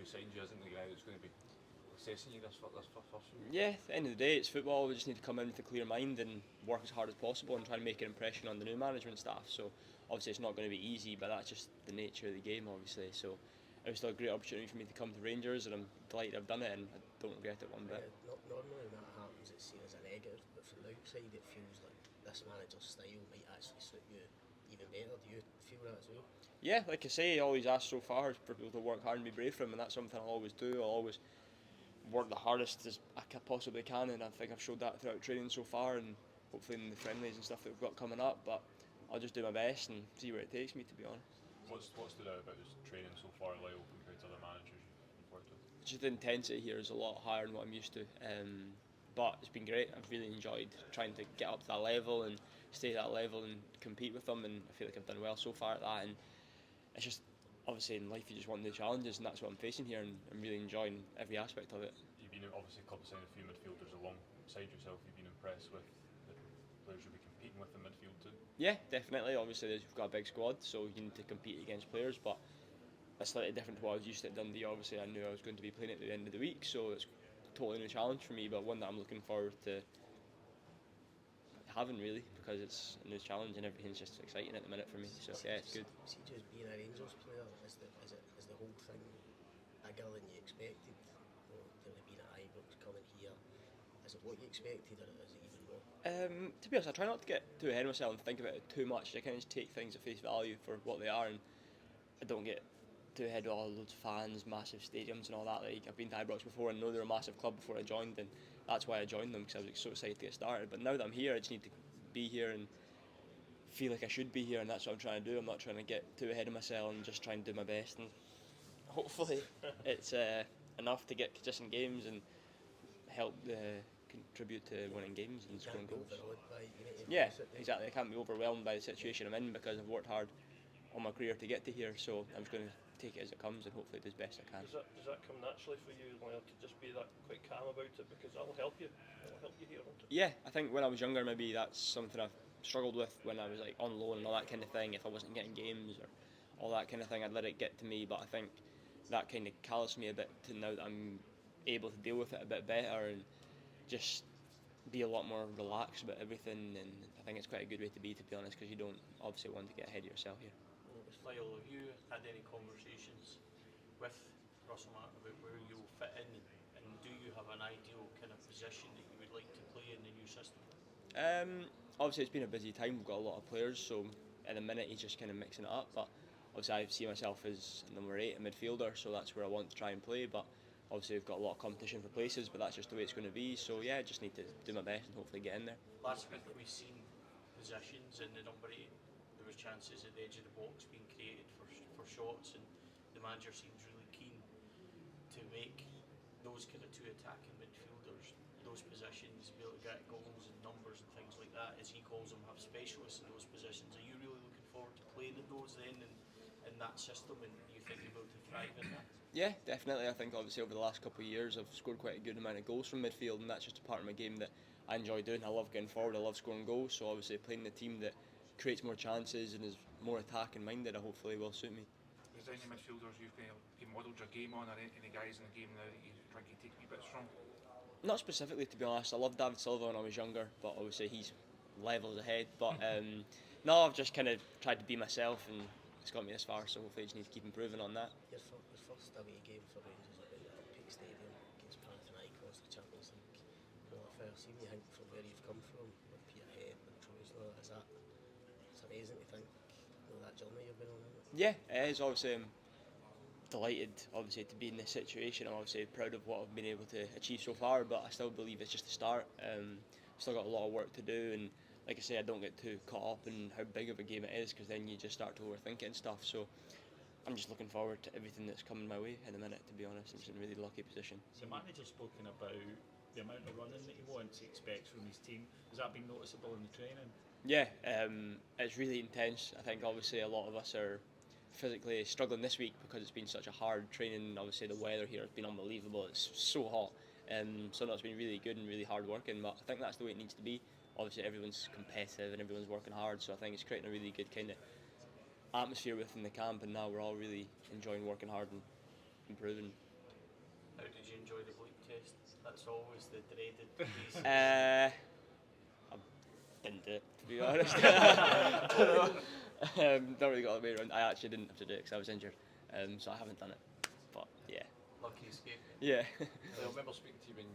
who signed you isn't the guy that's going to be assessing you this first few weeks. Yeah, at the end of the day, it's football. We just need to come in with a clear mind and work as hard as possible and try and make an impression on the new management staff. So obviously it's not going to be easy, but that's just the nature of the game, obviously. So it was still a great opportunity for me to come to Rangers, and I'm delighted I've done it, and I don't regret it one bit. Normally when that happens, it's seen as a negative, but from the outside, it feels like this manager's style might actually suit you even better. Do you feel that as well? Yeah, like I say, I always ask so far for people to work hard and be brave for him, and that's something I'll always do. I'll always work the hardest as I possibly can, and I think I've showed that throughout training so far, and hopefully in the friendlies and stuff that we've got coming up. But I'll just do my best and see where it takes me, to be honest. What's stood out about his training so far, Lyall, compared to other managers you've worked with? Just the intensity here is a lot higher than what I'm used to, but it's been great. I've really enjoyed trying to get up to that level and stay at that level and compete with them, and I feel like I've done well so far at that. And it's just, obviously in life you just want new challenges, and that's what I'm facing here, and I'm really enjoying every aspect of it. You've been obviously club signed a few midfielders alongside yourself. You've been impressed with the players you'll be competing with in midfield too? Yeah, definitely. Obviously we've got a big squad, so you need to compete against players, but it's slightly different to what I was used to at Dundee. Obviously I knew I was going to be playing at the end of the week, so it's a totally new challenge for me, but one that I'm looking forward to having, really, because it's a new challenge and everything's just exciting at the minute for me. So yeah, it's good. See, just being a Rangers player, is the whole thing bigger than you expected? Being at Ibrox, coming here, is it what you expected, or is it even more? To be honest, I try not to get too ahead of myself and think about it too much. I kind of just take things at face value for what they are, and I don't get too ahead of all loads of fans, massive stadiums and all that. Like, I've been to Ibrox before and know they're a massive club before I joined, and that's why I joined them, because I was so excited to get started. But now that I'm here, I just need to be here and feel like I should be here, and that's what I'm trying to do. I'm not trying to get too ahead of myself, and just trying to do my best, and hopefully it's enough to get consistent games and help contribute to winning games and scoring goals. Yeah, exactly. I can't be overwhelmed by the situation I'm in, because I've worked hard all my career to get to here, so I'm just going to take it as it comes and hopefully do as best I can. Does that come naturally for you, Lyall, to just be that quite calm about it, because that'll help you? It'll help you here, won't it? Yeah, I think when I was younger, maybe that's something I've struggled with when I was like on loan and all that kind of thing. If I wasn't getting games or all that kind of thing, I'd let it get to me. But I think that kind of calloused me a bit to now that I'm able to deal with it a bit better and just be a lot more relaxed about everything. And I think it's quite a good way to be honest, because you don't obviously want to get ahead of yourself here. Lyall, have you had any conversations with Russell Martin about where you'll fit in, and do you have an ideal kind of position that you would like to play in the new system? Obviously it's been a busy time, we've got a lot of players, so in a minute he's just kind of mixing it up, but obviously I see myself as number 8, a midfielder, so that's where I want to try and play. But obviously we've got a lot of competition for places, but that's just the way it's going to be. So yeah, I just need to do my best and hopefully get in there. Last week we've seen positions in the number 8. There was chances at the edge of the box being created for shots, and the manager seems really keen to make those kind of two attacking midfielders, those positions, be able to get goals and numbers and things like that, as he calls them, have specialists in those positions. Are you really looking forward to playing in those then, and in that system, and you think you'll be able to thrive in that? Yeah, definitely. I think obviously over the last couple of years I've scored quite a good amount of goals from midfield, and that's just a part of my game that I enjoy doing. I love getting forward, I love scoring goals, so obviously playing the team that creates more chances and is more attacking minded, I hopefully will suit me. Is there any midfielders you've modelled your game on, or any guys in the game now that you think you take wee bits from? Not specifically, to be honest. I loved David Silva when I was younger, but obviously he's levels ahead. But no, I've just kind of tried to be myself, and it's got me this far, so hopefully I just need to keep improving on that. Your first away game for Rangers at the Ibrox Stadium against Panathinaikos, the Champions League qualifier. See when you think from where you've come from with Peterhead and Troyes, it's amazing to think that journey you've been on. Yeah, it is. Obviously I'm delighted to be in this situation. I'm obviously proud of what I've been able to achieve so far, but I still believe it's just the start. Still got a lot of work to do, and like I say, I don't get too caught up in how big of a game it is, because then you just start to overthink it and stuff. So I'm just looking forward to everything that's coming my way in a minute, to be honest. I'm just in a really lucky position. The manager's spoken about the amount of running that he wants, he expects from his team. Has that been noticeable in the training? Yeah, it's really intense. I think obviously a lot of us are physically struggling this week because it's been such a hard training. Obviously the weather here has been unbelievable. It's so hot. So no, it's been really good and really hard working, but I think that's the way it needs to be. Obviously everyone's competitive and everyone's working hard, so I think it's creating a really good kind of atmosphere within the camp, and now we're all really enjoying working hard and improving. How did you enjoy the bleep test? That's always the dreaded piece. I didn't do it, to be honest. Not really got the way around. I actually didn't have to do it because I was injured, so I haven't done it. But yeah. Lucky escape. Yeah. I remember speaking to you when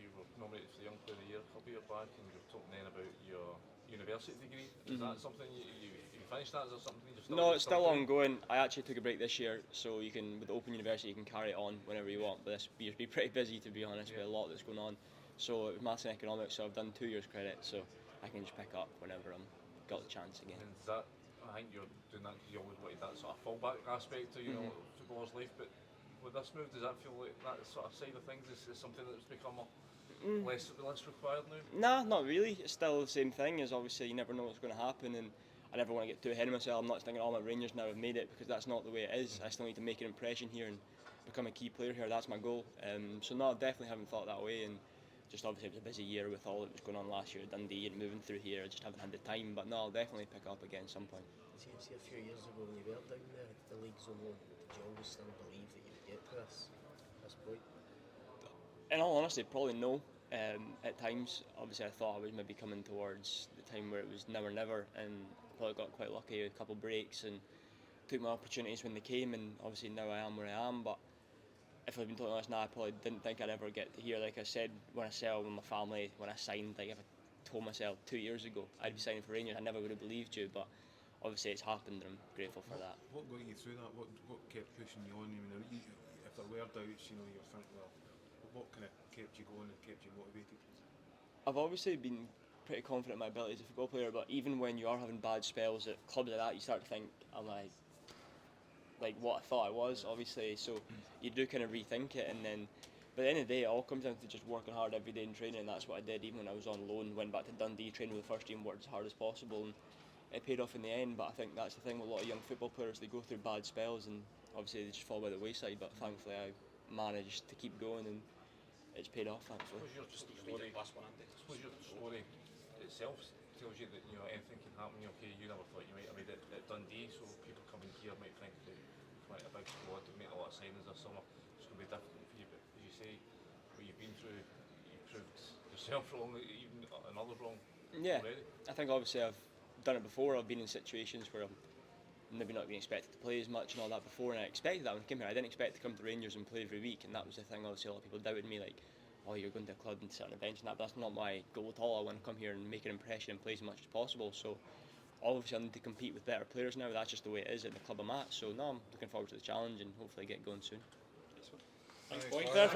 you were nominated for the Young Player of the Year a couple of years back, and you were talking then about your university degree. Is that something you finished that? Is that something you're still No, it's still doing? ongoing. I actually took a break this year, so you can, with Open University, you can carry it on whenever you want. But this year's been pretty busy, to be honest, with a lot that's going on. So it was maths and economics, so I've done 2 years credit, so I can just pick up whenever I'm got the chance again. And is that, I think you're doing that because you always wanted that sort of fallback aspect to footballer's life, but with this move, does that feel like that sort of side of things is something that's become less required now? Nah, not really. It's still the same thing. As obviously you never know what's going to happen, and I never want to get too ahead of myself. I'm not thinking, oh, my Rangers now have made it, because that's not the way it is. I still need to make an impression here and become a key player here. That's my goal. So no, I definitely haven't thought that way. And just obviously it was a busy year with all that was going on last year at Dundee and moving through here. I just haven't had the time. But no, I'll definitely pick up again at some point. See, a few years ago when you were down there, the league's on loan, did you always still believe that you would get to this point? In all honesty, probably no. At times, obviously, I thought I was maybe coming towards the time where it was now or never, and I probably got quite lucky with a couple of breaks and took my opportunities when they came, and obviously now I am where I am. But if I've been totally honest now, I probably didn't think I'd ever get to here. Like I said, when I settled with my family, when I signed, like if I told myself 2 years ago I'd be signing for Rangers, I never would have believed you. But obviously it's happened, and I'm grateful for that. What got you through that? What kept pushing you on? I mean, if there were doubts, you're thinking, well, what kind of kept you going and kept you motivated? I've obviously been pretty confident in my ability as a football player, but even when you are having bad spells at clubs like that, you start to think, am I like what I thought I was, obviously, so you do kind of rethink it, and then but at the end of the day it all comes down to just working hard every day in training, and that's what I did. Even when I was on loan, went back to Dundee, trained with the first team, worked as hard as possible, and it paid off in the end. But I think that's the thing with a lot of young football players, they go through bad spells and obviously they just fall by the wayside, but thankfully I managed to keep going and it's paid off, thankfully. Suppose your story itself tells you that anything can happen. Okay, you never thought you might have made it at Dundee, so people coming here might think that quite a big squad to make a lot of signings this summer. It's going to be difficult for you, but as you say, what you've been through, you've proved yourself wrong, even and others wrong already. I think obviously I've done it before. I've been in situations where I'm maybe not being expected to play as much and all that before, and I expected that when I came here. I didn't expect to come to Rangers and play every week, and that was the thing. Obviously a lot of people doubted me, like, oh, you're going to a club and sit on a bench and that, but that's not my goal at all. I want to come here and make an impression and play as much as possible. So obviously I need to compete with better players now. That's just the way it is at the club I'm at. So no, I'm looking forward to the challenge and hopefully get going soon. Thanks, Perfect.